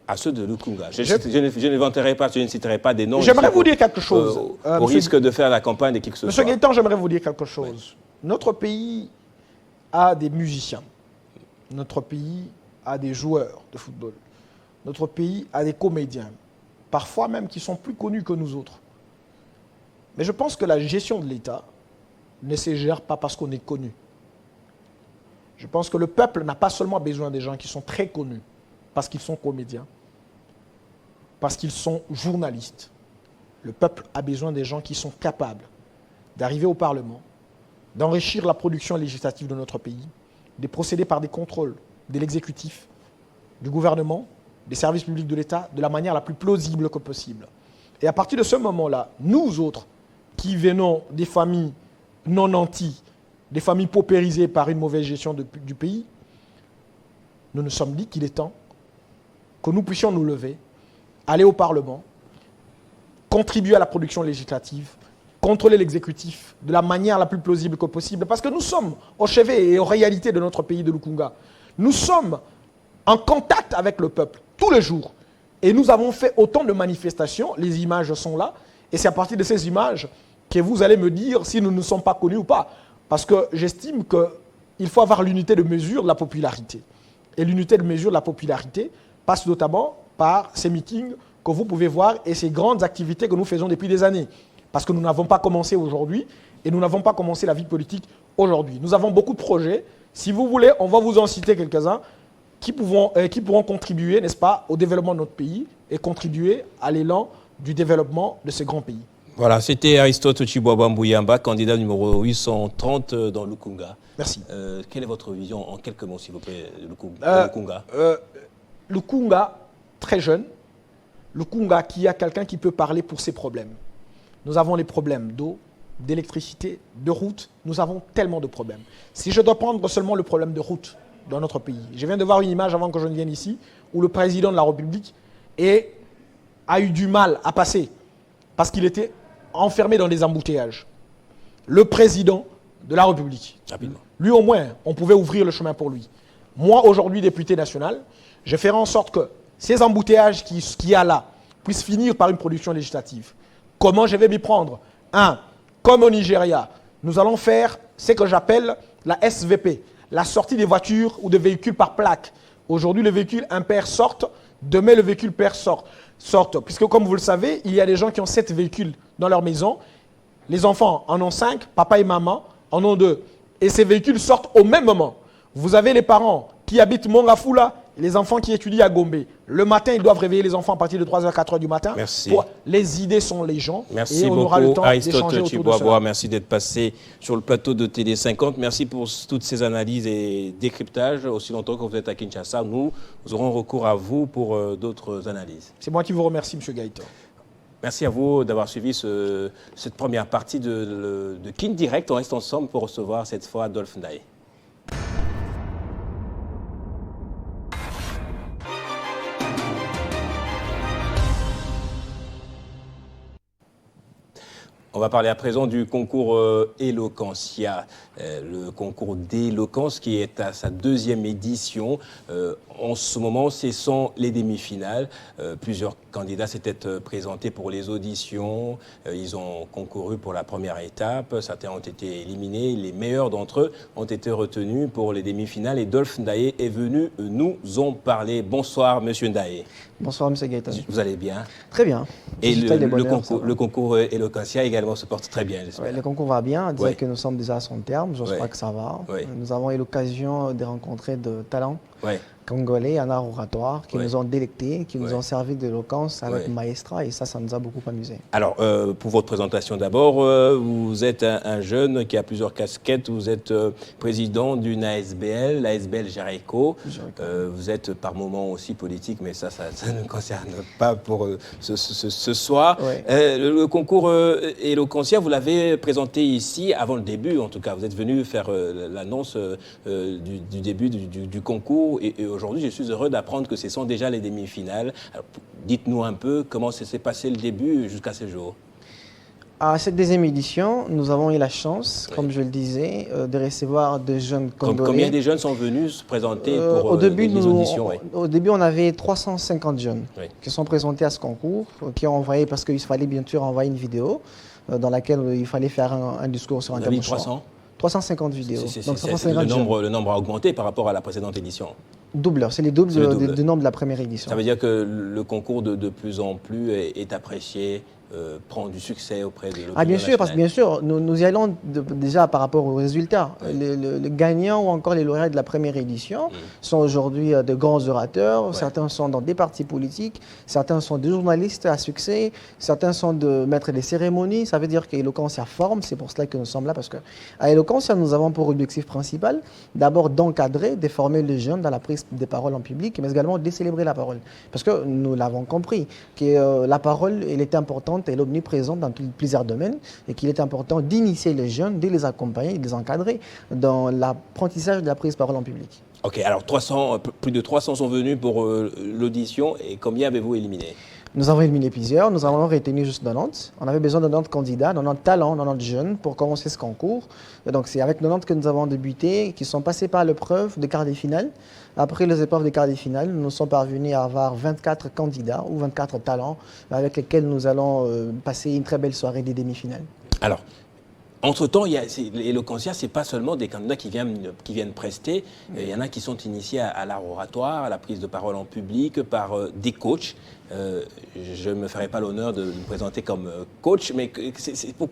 à ceux de Lukunga. Je n'inventerai pas, je ne citerai pas des noms. J'aimerais ici vous dire quelque chose. au Monsieur- risque de faire la campagne de qui que ce Monsieur soit. Gaëtan, j'aimerais vous dire quelque chose. Notre pays a des musiciens. Notre pays a des joueurs de football. Notre pays a des comédiens. Parfois même qui sont plus connus que nous autres. Mais je pense que la gestion de l'État ne se gère pas parce qu'on est connu. Je pense que le peuple n'a pas seulement besoin des gens qui sont très connus, parce qu'ils sont comédiens, parce qu'ils sont journalistes. Le peuple a besoin des gens qui sont capables d'arriver au Parlement, d'enrichir la production législative de notre pays, de procéder par des contrôles de l'exécutif, du gouvernement, des services publics de l'État, de la manière la plus plausible que possible. Et à partir de ce moment-là, nous autres, qui venons des familles non nanties, des familles paupérisées par une mauvaise gestion du pays, nous nous sommes dit qu'il est temps que nous puissions nous lever, aller au Parlement, contribuer à la production législative, contrôler l'exécutif de la manière la plus plausible que possible, parce que nous sommes au chevet et aux réalités de notre pays de Lukunga. Nous sommes en contact avec le peuple tous les jours. Et nous avons fait autant de manifestations, les images sont là, et c'est à partir de ces images que vous allez me dire si nous ne sommes pas connus ou pas. Parce que j'estime qu'il faut avoir l'unité de mesure de la popularité. Et l'unité de mesure de la popularité passe notamment par ces meetings que vous pouvez voir et ces grandes activités que nous faisons depuis des années. Parce que nous n'avons pas commencé aujourd'hui et nous n'avons pas commencé la vie politique aujourd'hui. Nous avons beaucoup de projets. Si vous voulez, on va vous en citer quelques-uns qui pourront contribuer, n'est-ce pas, au développement de notre pays et contribuer à l'élan du développement de ce grand pays. Voilà, c'était Aristote Chiboaba Mbouyamba, candidat numéro 830 dans Lukunga. Merci. Quelle est votre vision en quelques mots, s'il vous plaît, de Lukunga? Lukunga, très jeune. Lukunga qui a quelqu'un qui peut parler pour ses problèmes. Nous avons les problèmes d'eau, d'électricité, de route. Nous avons tellement de problèmes. Si je dois prendre seulement le problème de route dans notre pays, je viens de voir une image avant que je ne vienne ici, où le président de la République a eu du mal à passer parce qu'il était enfermé dans des embouteillages. Le président de la République, Rapidement. lui au moins, on pouvait ouvrir le chemin pour lui. Moi, aujourd'hui, député national, je ferai en sorte que ces embouteillages qu'il y a là puissent finir par une production législative. Comment je vais m'y prendre? Comme au Nigeria, nous allons faire ce que j'appelle la SVP, la sortie des voitures ou des véhicules par plaque. Aujourd'hui, le véhicule impair sortent, demain le véhicule pair sorte. Puisque comme vous le savez, il y a des gens qui ont 7 véhicules dans leur maison. Les enfants en ont 5, papa et maman en ont 2. Et ces véhicules sortent au même moment. Vous avez les parents qui habitent Mongafula et les enfants qui étudient à Gombe. Le matin, ils doivent réveiller les enfants à partir de 3h, 4h du matin. Merci. Les idées sont les gens. Merci et on aura le beaucoup, temps d'échanger Aristote autour de Chiboaba. cela. Merci d'être passé sur le plateau de TD50. Merci pour toutes ces analyses et décryptages. Aussi longtemps que vous êtes à Kinshasa, nous aurons recours à vous pour d'autres analyses. C'est moi qui vous remercie, M. Gaëtan. Merci à vous d'avoir suivi cette première partie de Kin Direct. On reste ensemble pour recevoir cette fois Adolphe Ndaye. On va parler à présent du concours Eloquentia, le concours d'éloquence qui est à sa 2e édition. En ce moment, ce sont les demi-finales. Plusieurs candidats s'étaient présentés pour les auditions. Ils ont concouru pour la première étape. Certains ont été éliminés. Les meilleurs d'entre eux ont été retenus pour les demi-finales. Et Dolph Ndaye est venu nous en parler. Bonsoir, Monsieur Ndaye. Bonsoir, M. Gaëtan. Vous allez bien? Très bien. Et le concours Eloquentia également se porte très bien, j'espère. Ouais, le concours va bien. On dirait Ouais. que nous sommes déjà à son terme. Je Ouais. crois que ça va. Ouais. Nous avons eu l'occasion de rencontrer de talents Ouais. congolais en art oratoire qui Ouais. nous ont délectés, qui nous Ouais. ont servi d'éloquence avec Ouais. maestra. Et ça nous a beaucoup amusé. Alors, pour votre présentation d'abord, vous êtes un jeune qui a plusieurs casquettes. Vous êtes président d'une ASBL, l'ASBL Jericho. Vous êtes par moments aussi politique, mais ça ne concerne pas pour ce soir. Ouais. Le concours Eloquentia, vous l'avez présenté ici avant le début, en tout cas. Vous êtes venu faire l'annonce du début du concours. Et aujourd'hui, je suis heureux d'apprendre que ce sont déjà les demi-finales. Alors, dites-nous un peu comment s'est passé le début jusqu'à ce jour. À cette 2e édition, nous avons eu la chance, Oui. comme je le disais, de recevoir de jeunes Congolais. Combien de jeunes sont venus se présenter pour au début, les auditions? Oui. au début, on avait 350 jeunes Oui. qui sont présentés à ce concours, qui ont envoyé, parce qu'il fallait bien sûr envoyer une vidéo dans laquelle il fallait faire un discours sur un Vous avez thème dit choix. 300? 350 vidéos. Donc C'est 350 jeunes. le nombre a augmenté par rapport à la précédente édition. Double, c'est les doubles C'est le double. du nombre de la première édition. Ça veut dire que le concours de plus en plus est apprécié, prend du succès auprès de l'opinion Ah bien sûr, parce que nationale. bien sûr, nous y allons déjà par rapport aux résultats. Oui. Le gagnant ou encore les lauréats de la première édition sont aujourd'hui de grands orateurs. Ouais. Certains sont dans des partis politiques, certains sont des journalistes à succès, certains sont de maîtres des cérémonies. Ça veut dire qu'Eloquentia forme, c'est pour cela que nous sommes là, parce qu'à Eloquentia, nous avons pour objectif principal d'abord d'encadrer, de former les jeunes dans la prise des paroles en public, mais également de célébrer la parole. Parce que nous l'avons compris, que la parole, elle est importante, elle est omniprésente dans plusieurs domaines, et qu'il est important d'initier les jeunes, de les accompagner, de les encadrer dans l'apprentissage de la prise de parole en public. Ok, alors plus de 300 sont venus pour l'audition, et combien avez-vous éliminé? Nous avons éliminé plusieurs, nous avons retenu juste 90. On avait besoin de 90 candidats, 90 talents, 90 jeunes pour commencer ce concours. Et donc c'est avec 90 que nous avons débuté, qui sont passés par l'épreuve de quart de finale. Après les épreuves de quart de finale, nous sommes parvenus à avoir 24 candidats ou 24 talents avec lesquels nous allons passer une très belle soirée des demi-finales. Alors, entre-temps, l'Eloquentia, ce n'est pas seulement des candidats qui viennent prester. Il y en a qui sont initiés à l'art oratoire, à la prise de parole en public, par des coachs. Je ne me ferai pas l'honneur de me présenter comme coach, mais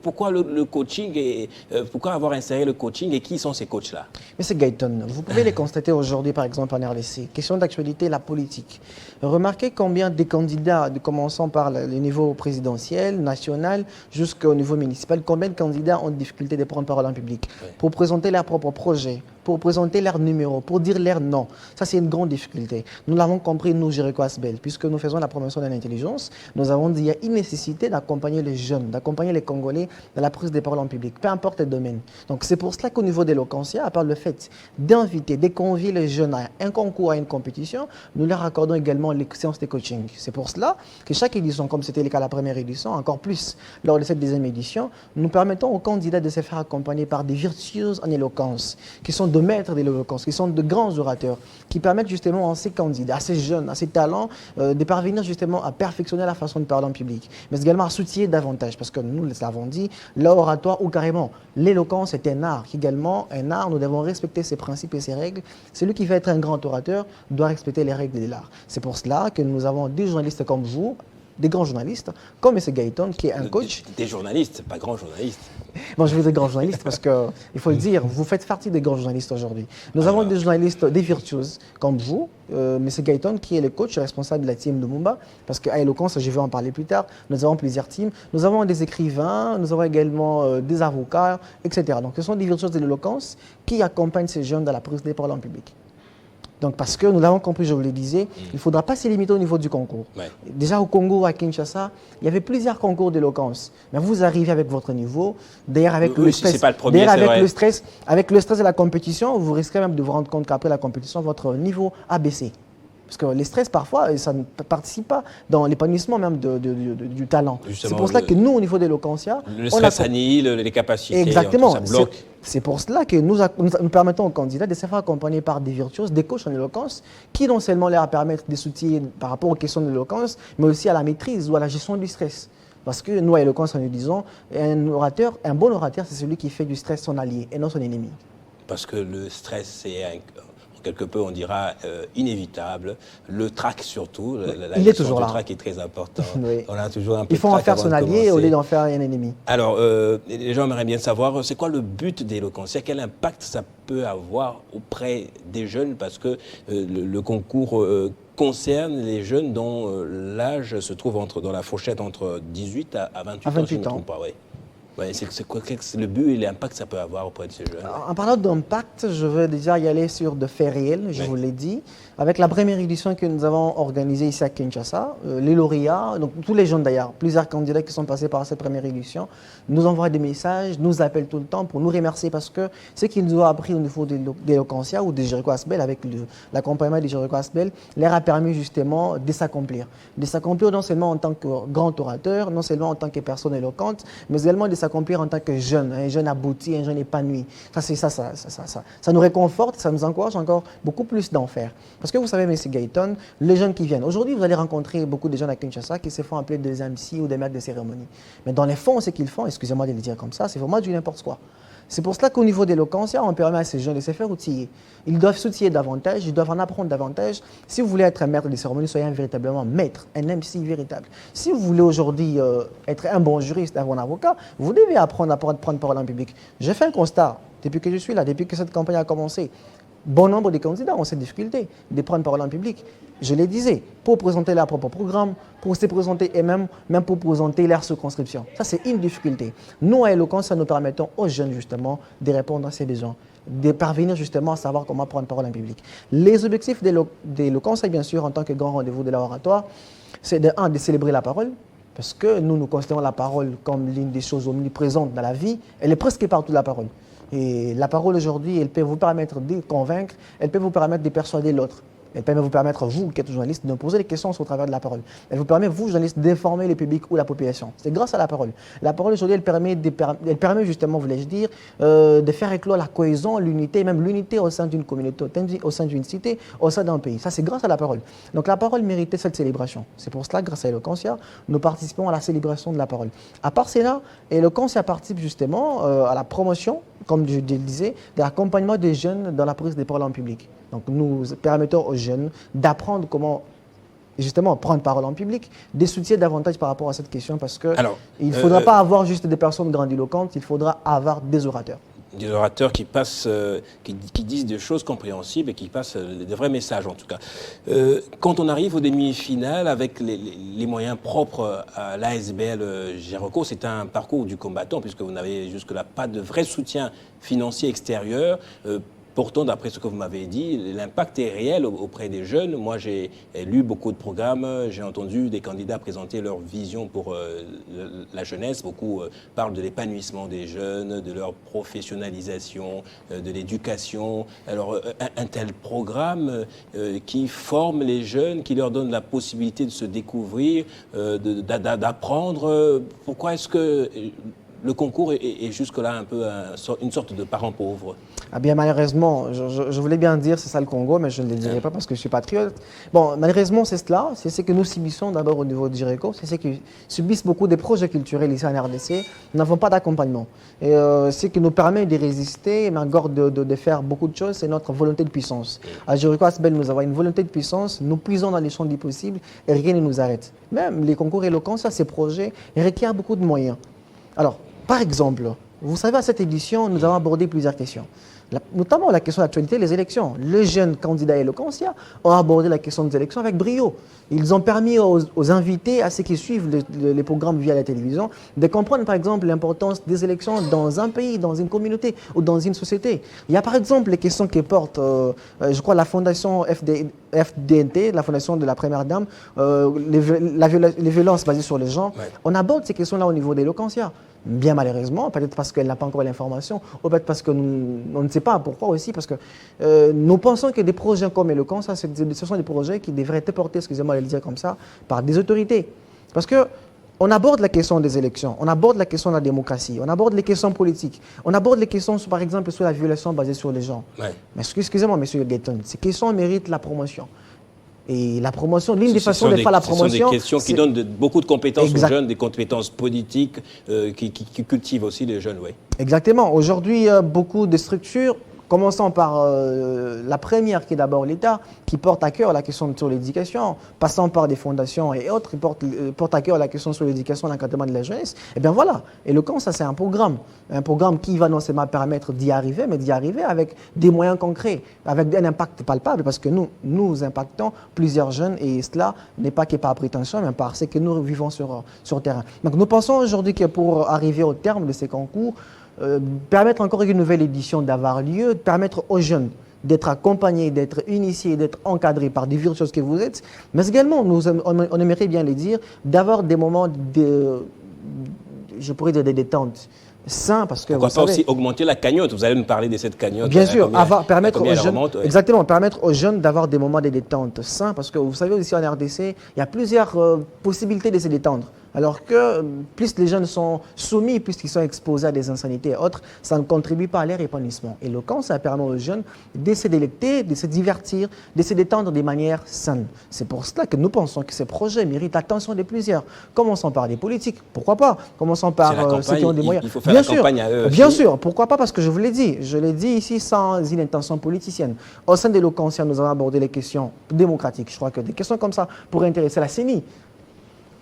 pourquoi le coaching et pourquoi avoir inséré le coaching et qui sont ces coachs-là? Monsieur Gaëtan, vous pouvez les constater aujourd'hui, par exemple, en RDC. Question d'actualité, la politique. Remarquez combien des candidats, commençant par le niveau présidentiel, national, jusqu'au niveau municipal, combien de candidats ont difficulté de prendre parole en public pour présenter leurs propres projets, pour présenter leurs numéros, pour dire leur nom. Ça, c'est une grande difficulté. Nous l'avons compris, nous, Jericho ASBL, puisque nous faisons la promotion de l'intelligence. Nous avons dit qu'il y a une nécessité d'accompagner les jeunes, d'accompagner les Congolais dans la prise des paroles en public, peu importe le domaine. Donc, c'est pour cela qu'au niveau d'Eloquentia, à part le fait d'inviter, de convier les jeunes à un concours, à une compétition, nous leur accordons également les séances de coaching. C'est pour cela que chaque édition, comme c'était le cas à la première édition, encore plus lors de cette 2e édition, nous permettons aux candidats de se faire accompagner par des virtuoses en éloquence, qui sont de maîtres de l'éloquence, qui sont de grands orateurs, qui permettent justement à ces candidats, à ces jeunes, à ces talents, de parvenir justement à perfectionner la façon de parler en public, mais également à s'outiller davantage, parce que nous l'avons dit, l'oratoire ou carrément l'éloquence est un art, également un art, nous devons respecter ses principes et ses règles. Celui qui veut être un grand orateur doit respecter les règles de l'art. C'est pour cela que nous avons des journalistes comme vous, des grands journalistes, comme M. Gaëtan, qui est un coach. Des journalistes, pas grands journalistes. Bon, je veux dire grands journalistes parce qu'il faut le dire, vous faites partie des grands journalistes aujourd'hui. Nous avons des journalistes, des virtuoses comme vous, M. Gaëtan, qui est le coach responsable de la team de Mumba, parce qu'à Eloquence, je vais en parler plus tard, nous avons plusieurs teams. Nous avons des écrivains, nous avons également des avocats, etc. Donc, ce sont des virtuoses de l'éloquence qui accompagnent ces jeunes dans la prise des paroles en public. Donc, parce que nous l'avons compris, je vous le disais, il ne faudra pas se limiter au niveau du concours. Ouais. Déjà au Congo, à Kinshasa, il y avait plusieurs concours d'éloquence. Mais vous arrivez avec votre niveau, d'ailleurs avec Oui, le stress. c'est pas le premier, D'ailleurs, c'est vrai. avec le stress de la compétition, vous risquez même de vous rendre compte qu'après la compétition, votre niveau a baissé. Parce que les stress, parfois, ça ne participe pas dans l'épanouissement même du talent. C'est pour cela que nous, au niveau de l'Eloquentia... Le stress annihile les capacités. Exactement. Ça bloque. C'est pour cela que nous permettons aux candidats de se faire accompagner par des virtuoses, des coachs en éloquence, qui non seulement leur permettent des soutiens par rapport aux questions de l'éloquence, mais aussi à la maîtrise ou à la gestion du stress. Parce que nous, à l'éloquence, nous disons, un bon orateur, c'est celui qui fait du stress son allié et non son ennemi. Parce que le stress, c'est quelque peu, on dira, inévitable. Le trac surtout, il est toujours là. Le trac est très important. Oui. On a toujours un peu Il faut en faire son allié au lieu d'en faire un ennemi. Alors, les gens aimeraient bien savoir, c'est quoi le but d'Eloquentia? Quel impact ça peut avoir auprès des jeunes? Parce que le concours concerne les jeunes dont l'âge se trouve dans la fourchette entre 18 à 28 ans, si je ne me trompe pas. Oui. Ouais, c'est quoi le but et l'impact que ça peut avoir auprès de ces jeunes? En parlant d'impact, je veux déjà y aller sur de faits réels, je vous l'ai dit. Avec la première édition que nous avons organisée ici à Kinshasa, les lauréats, donc tous les jeunes d'ailleurs, plusieurs candidats qui sont passés par cette première édition, nous envoient des messages, nous appellent tout le temps pour nous remercier parce que ce qu'ils nous ont appris au niveau d'Eloquentia ou de Jericho Asbel, avec l'accompagnement de Jericho Asbel, leur a permis justement de s'accomplir. De s'accomplir non seulement en tant que grand orateur, non seulement en tant que personne éloquente, mais également de s'accomplir en tant que jeune, un jeune abouti, un jeune épanoui. Ça nous réconforte, ça nous encourage encore beaucoup plus d'en faire. Parce que vous savez, M. Gaëtan, les jeunes qui viennent, aujourd'hui vous allez rencontrer beaucoup de jeunes à Kinshasa qui se font appeler des MC ou des maîtres de cérémonie. Mais dans les fonds, ce qu'ils font, excusez-moi de le dire comme ça, c'est vraiment du n'importe quoi. C'est pour cela qu'au niveau de l'Eloquentia, on permet à ces jeunes de se faire outiller. Ils doivent s'outiller davantage, ils doivent en apprendre davantage. Si vous voulez être un maître de cérémonie, soyez un véritablement maître, un MC véritable. Si vous voulez aujourd'hui être un bon juriste, un bon avocat, vous devez apprendre à prendre parole en public. J'ai fait un constat depuis que je suis là, depuis que cette campagne a commencé. Bon nombre de candidats ont cette difficulté de prendre parole en public. Je le disais, pour présenter leur propre programme, pour se présenter et même pour présenter leur circonscription. Ça, c'est une difficulté. Nous, à Eloquentia, nous permettons aux jeunes, justement, de répondre à ces besoins, de parvenir, justement, à savoir comment prendre parole en public. Les objectifs d'Eloquentia, bien sûr, en tant que grand rendez-vous de l'oratoire, c'est de célébrer la parole, parce que nous considérons la parole comme l'une des choses omniprésentes dans la vie. Elle est presque partout, la parole. Et la parole aujourd'hui, elle peut vous permettre de convaincre, elle peut vous permettre de persuader l'autre. Elle peut vous permettre, vous qui êtes journaliste, de poser des questions au travers de la parole. Elle vous permet, vous, journaliste, d'informer le public ou la population. C'est grâce à la parole. La parole aujourd'hui, elle permet justement, voulais-je dire, de faire éclore la cohésion, l'unité, même l'unité au sein d'une communauté, au sein d'une cité, au sein d'un pays. Ça, c'est grâce à la parole. Donc la parole méritait cette célébration. C'est pour cela, grâce à Eloquentia, nous participons à la célébration de la parole. À part cela, Eloquentia participe justement à la promotion, comme je le disais, de l'accompagnement des jeunes dans la prise des paroles en public. Donc nous permettons aux jeunes d'apprendre comment justement prendre parole en public, de soutiens davantage par rapport à cette question parce qu'il ne faudra pas avoir juste des personnes grandiloquentes, il faudra avoir des orateurs. Des orateurs qui passent, qui disent des choses compréhensibles et qui passent des vrais messages en tout cas. Quand on arrive aux demi-finales avec les moyens propres à l'ASBL Jericho, c'est un parcours du combattant puisque vous n'avez jusque-là pas de vrai soutien financier extérieur. Pourtant, d'après ce que vous m'avez dit, l'impact est réel auprès des jeunes. Moi, j'ai lu beaucoup de programmes, j'ai entendu des candidats présenter leur vision pour la jeunesse. Beaucoup parlent de l'épanouissement des jeunes, de leur professionnalisation, de l'éducation. Alors, un tel programme qui forme les jeunes, qui leur donne la possibilité de se découvrir, d'apprendre. Pourquoi est-ce que le concours est jusque-là un peu une sorte de parent pauvre? Ah bien, malheureusement, je voulais bien dire c'est ça le Congo, mais je ne le dirai pas parce que je suis patriote. Bon, malheureusement, c'est cela. C'est ce que nous subissons d'abord au niveau de Jericho. C'est ce que subissent beaucoup des projets culturels ici en RDC. Nous n'avons pas d'accompagnement. Et ce qui nous permet de résister, mais encore de faire beaucoup de choses, c'est notre volonté de puissance. À Jericho Asbel, nous avons une volonté de puissance. Nous puisons dans les champs du possible et rien ne nous arrête. Même les concours Eloquentia, ces projets requièrent beaucoup de moyens. Alors, par exemple, vous savez, à cette édition, nous avons abordé plusieurs questions. Notamment la question de l'actualité, les élections. Les jeunes candidats Eloquentia ont abordé la question des élections avec brio. Ils ont permis aux invités, à ceux qui suivent les programmes via la télévision, de comprendre par exemple l'importance des élections dans un pays, dans une communauté ou dans une société. Il y a par exemple les questions qui portent, je crois, la fondation FDNT, la fondation de la Première Dame, les violences basées sur les gens. Ouais. On aborde ces questions-là au niveau des Locancia. Bien malheureusement, peut-être parce qu'elle n'a pas encore l'information, ou peut-être parce que on ne sait pas pourquoi aussi, parce que nous pensons que des projets comme Eloquence, ce sont des projets qui devraient être portés, excusez-moi de le dire comme ça, par des autorités. Parce que on aborde la question des élections, on aborde la question de la démocratie, on aborde les questions politiques, on aborde les questions, par exemple, sur la violation basée sur les gens. Ouais. Mais excusez-moi, M. Gayton, ces questions méritent la promotion. Et la promotion, l'une des façons de faire la promotion... Ce sont des questions qui donnent beaucoup de compétences aux jeunes, des compétences politiques qui cultivent aussi les jeunes, oui. Exactement. Aujourd'hui, beaucoup de structures, commençons par la première qui est d'abord l'État, qui porte à cœur la question sur l'éducation, passant par des fondations et autres, qui portent à cœur la question sur l'éducation et l'encadrement de la jeunesse. Et bien voilà, Eloquence, ça c'est un programme qui va non seulement permettre d'y arriver, mais d'y arriver avec des moyens concrets, avec un impact palpable, parce que nous impactons plusieurs jeunes, et cela n'est pas que par prétention, mais par ce que nous vivons sur terrain. Donc nous pensons aujourd'hui que pour arriver au terme de ces concours, permettre encore une nouvelle édition d'avoir lieu, permettre aux jeunes d'être accompagnés, d'être initiés, d'être encadrés par des virtuoses que vous êtes, mais également, on aimerait bien les dire, d'avoir des moments je pourrais dire des détentes sains, parce que pourquoi vous pas savez, aussi augmenter la cagnotte. Vous allez nous parler de cette cagnotte. Bien sûr, permettre aux jeunes, remonte, ouais. Exactement, permettre aux jeunes d'avoir des moments de détente sains, parce que vous savez aussi en RDC, il y a plusieurs possibilités de se détendre. Alors que plus les jeunes sont soumis, plus ils sont exposés à des insanités et autres, ça ne contribue pas à leur épanouissement. Et Eloquence, ça permet aux jeunes de se délecter, de se divertir, de se détendre de manière saine. C'est pour cela que nous pensons que ces projets méritent l'attention de plusieurs. Commençons par les politiques, pourquoi pas? Commençons par ceux qui ont des moyens. Il faut faire la campagne à eux. Bien sûr, pourquoi pas? Parce que je vous l'ai dit ici sans une intention politicienne. Au sein de l'Eloquence, nous avons abordé les questions démocratiques. Je crois que des questions comme ça pourraient intéresser la CENI.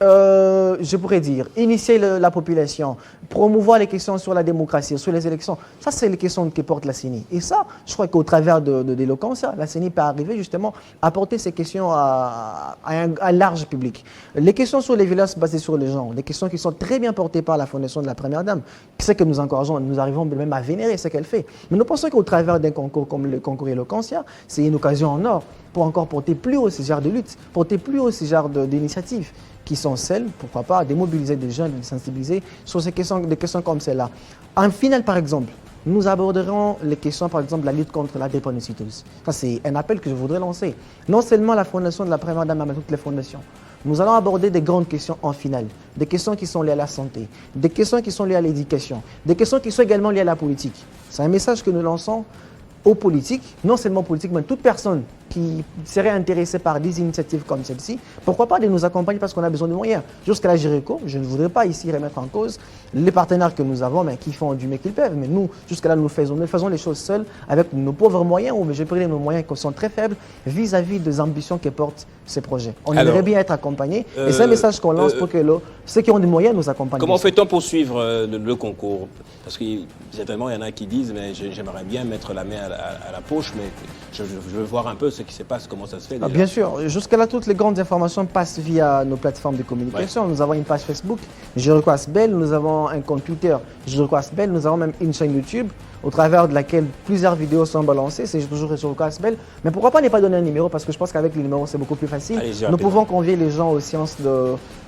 Je pourrais dire, initier la population, promouvoir les questions sur la démocratie, sur les élections. Ça, c'est les questions que porte la CENI. Et ça, je crois qu'au travers de l'Eloquence, la CENI peut arriver justement à porter ces questions à un large public. Les questions sur les violences basées sur les gens, les questions qui sont très bien portées par la Fondation de la Première Dame, c'est que nous encourageons, nous arrivons même à vénérer ce qu'elle fait. Mais nous pensons qu'au travers d'un concours comme le concours Eloquence, c'est une occasion en or pour encore porter plus haut ce genre de lutte, porter plus haut ce genre d'initiatives, qui sont celles, pourquoi pas, de mobiliser des jeunes, de les sensibiliser sur des questions comme celle-là. En finale, par exemple, nous aborderons les questions, par exemple, de la lutte contre la drépanocytose. Ça, c'est un appel que je voudrais lancer. Non seulement la Fondation de la Première Dame, mais toutes les fondations. Nous allons aborder des grandes questions en finale, des questions qui sont liées à la santé, des questions qui sont liées à l'éducation, des questions qui sont également liées à la politique. C'est un message que nous lançons aux politiques, non seulement aux politiques, mais toute personne qui serait intéressée par des initiatives comme celle-ci, pourquoi pas de nous accompagner parce qu'on a besoin de moyens. Jusqu'à la Géréco, je ne voudrais pas ici remettre en cause les partenaires que nous avons, mais qui font du mieux qu'ils peuvent. Mais nous, jusqu'à là, nous faisons les choses seuls avec nos pauvres moyens, ou je pourrais dire nos moyens qui sont très faibles vis-à-vis des ambitions que portent ces projets. On aimerait bien être accompagnés, et c'est un message qu'on lance pour que ceux qui ont des moyens nous accompagnent. Comment fait-on pour suivre le concours? Parce que certainement, il y en a qui disent, mais j'aimerais bien mettre la main à la poche, mais je veux voir un peu ce qui se passe, comment ça se fait. Bien sûr, jusqu'à là, toutes les grandes informations passent via nos plateformes de communication. Ouais. Nous avons une page Facebook, Géréco Asbel, nous avons un compte Twitter, Géréco Asbel, nous avons même une chaîne YouTube, au travers de laquelle plusieurs vidéos sont balancées, c'est toujours Géréco Asbel. Mais pourquoi pas ne pas donner un numéro, parce que je pense qu'avec les numéros, c'est beaucoup plus facile. Nous pouvons convier les gens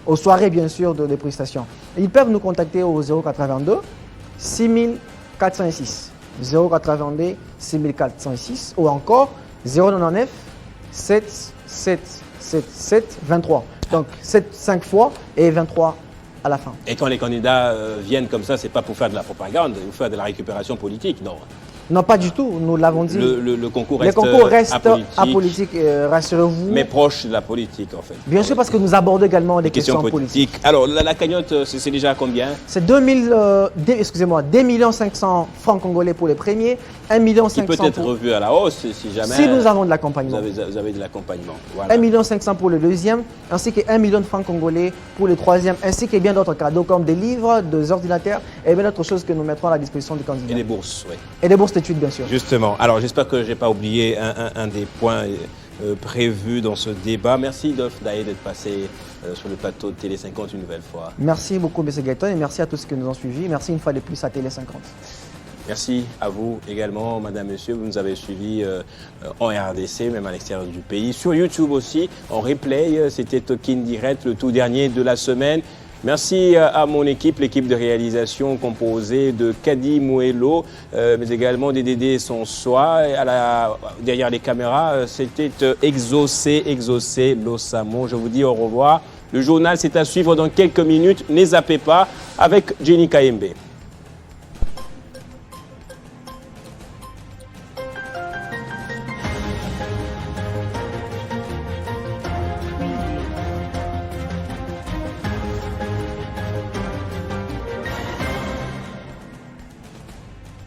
aux soirées, bien sûr, de prestations. Ils peuvent nous contacter au 082 6406. 082 6406 ou encore 099 7777 23. Donc 5 fois et 23 à la fin. Et quand les candidats viennent comme ça, c'est pas pour faire de la propagande, pour faire de la récupération politique, non? Non, pas du tout, nous l'avons dit. Le concours reste apolitique, rassurez-vous. Mais proche de la politique, en fait. Bien sûr, parce que nous abordons également des questions politiques. Alors, la cagnotte, c'est déjà combien? C'est 2 500 francs congolais pour les premiers, 1 500 000 qui peut être revu à la hausse, si jamais... Si nous avons de l'accompagnement. Vous avez de l'accompagnement, voilà. 1 500 000 pour le deuxième, ainsi que 1 million de francs congolais pour le troisième, ainsi que bien d'autres cadeaux comme des livres, des ordinateurs et bien d'autres choses que nous mettrons à la disposition des candidats. Et des bourses, oui. Et des bourses d'études, bien sûr. Justement. Alors, j'espère que je n'ai pas oublié un des points prévus dans ce débat. Merci, Dolph Daé, d'être passé sur le plateau de Télé 50 une nouvelle fois. Merci beaucoup, M. Gayton, et merci à tous ceux qui nous ont suivis. Merci une fois de plus à Télé 50. Merci à vous également, madame, monsieur. Vous nous avez suivis en RDC, même à l'extérieur du pays. Sur YouTube aussi, en replay. C'était Kin Direct, le tout dernier de la semaine. Merci à mon équipe, l'équipe de réalisation composée de Kadi Mouelo, mais également des Dédé Sonsois. Derrière les caméras, c'était Exaucé Losamo. Je vous dis au revoir. Le journal, c'est à suivre dans quelques minutes. Ne zappez pas avec Jenny Kayembe.